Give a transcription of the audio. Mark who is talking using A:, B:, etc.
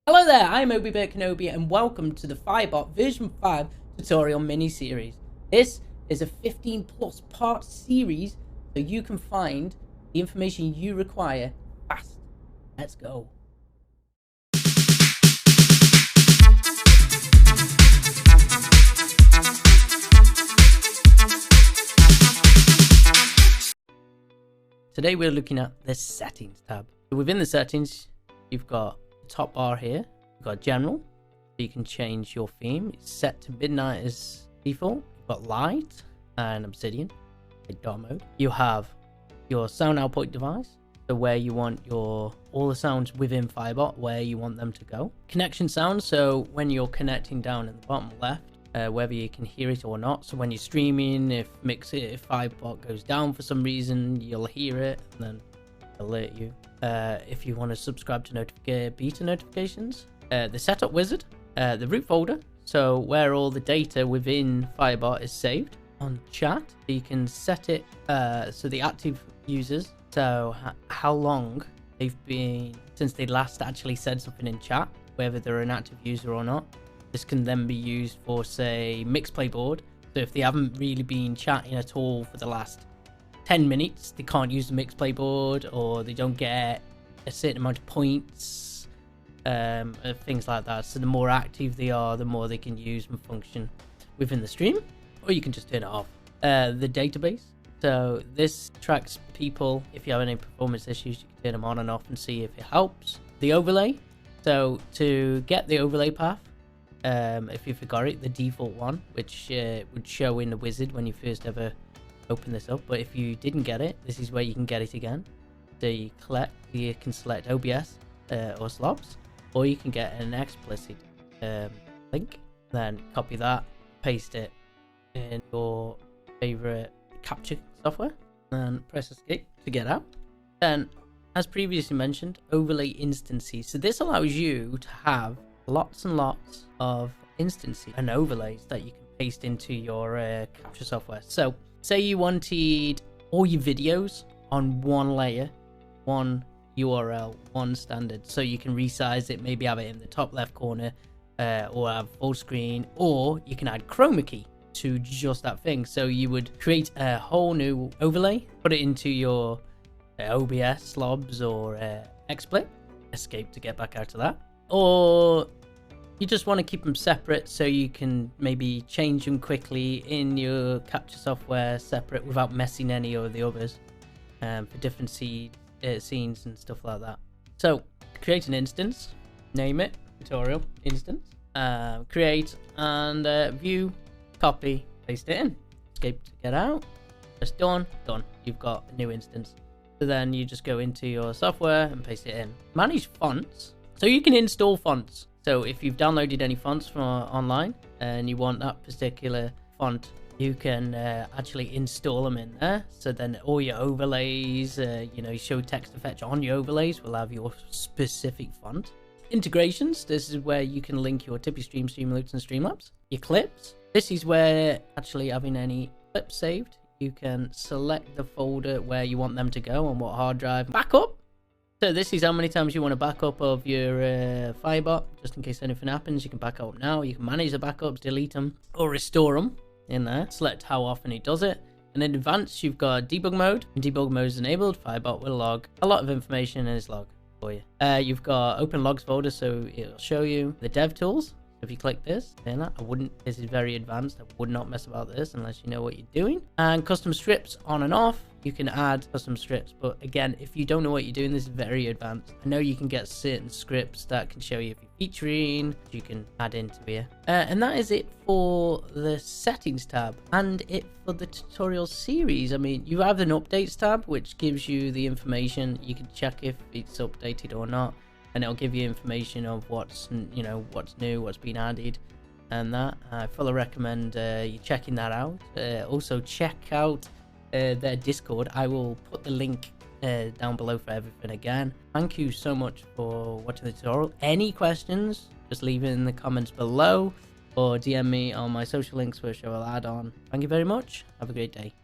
A: Hello there, I'm Kenobi and welcome to the Firebot V5 tutorial mini-series. This is a 15 plus part series so you can find the information you require fast. Let's go. Today we're looking at the settings tab. Within the settings, you've got top bar here. You've got general, so you can change your theme. It's set to midnight as default. You've got light and obsidian, like dark mode. You have your sound output device, so where you want all the sounds within Firebot, where you want them to go. Connection sound, so when you're connecting down in the bottom left, whether you can hear it or not. So when you're streaming, if Firebot goes down for some reason, you'll hear it and then alert you. If you want to subscribe to beta notifications, the setup wizard, the root folder, so where all the data within Firebot is saved. On chat, you can set it so the active users, so how long they've been since they last actually said something in chat, whether they're an active user or not. This can then be used for, say, mixed playboard. So if they haven't really been chatting at all for the last 10 minutes, they can't use the mixed playboard, or they don't get a certain amount of points, things like that. So the more active they are, the more they can use and function within the stream, or you can just turn it off. The database, so this tracks people. If you have any performance issues, you can turn them on and off and see if it helps. The overlay, so to get the overlay path, if you forgot it, the default one, which would show in the wizard when you first ever open this up, but if you didn't get it, this is where you can get it again. So you can select OBS or slobs, or you can get an explicit link, then copy that, paste it in your favorite capture software, and press escape to get out. Then, as previously mentioned, overlay instances. So this allows you to have lots and lots of instances and overlays that you can paste into your capture software. So say you wanted all your videos on one layer, one URL, one standard, so you can resize it, maybe have it in the top left corner, or have full screen, or you can add chroma key to just that thing. So you would create a whole new overlay, put it into your OBS slobs or XSplit, escape to get back out of that, or you just want to keep them separate so you can maybe change them quickly in your capture software separate without messing any of the others, for different scenes and stuff like that. So create an instance, name it tutorial instance, create and view, copy, paste it in, escape to get out, press done. You've got a new instance. So then you just go into your software and paste it in. Manage fonts, so you can install fonts. So if you've downloaded any fonts from online and you want that particular font, you can actually install them in there. So then all your overlays, show text to fetch on your overlays will have your specific font. Integrations, this is where you can link your Tippy Stream, Streamloots and Streamlabs. Your clips, this is where actually having any clips saved, you can select the folder where you want them to go on what hard drive. Backup. So this is how many times you want to back up of your Firebot, just in case anything happens. You can back up now. You can manage the backups, delete them, or restore them in there. Select how often it does it. And in advanced, you've got debug mode. When debug mode is enabled, Firebot will log a lot of information in its log for you. You've got open logs folder, so it'll show you the dev tools. If you click this, then this is very advanced. I would not mess about this unless you know what you're doing. And custom scripts on and off. You can add custom scripts, but again, if you don't know what you're doing, this is very advanced. I know you can get certain scripts that can show you if you're featuring, you can add into here. And that is it for the settings tab and it for the tutorial series. I mean, you have an updates tab, which gives you the information. You can check if it's updated or not, and it'll give you information of what's new, what's been added, and that. I fully recommend you checking that out. Also check out their Discord. I will put the link down below for everything again. Thank you so much for watching the tutorial. Any questions, just leave it in the comments below or DM me on my social links, which I will add on. Thank you very much. Have a great day.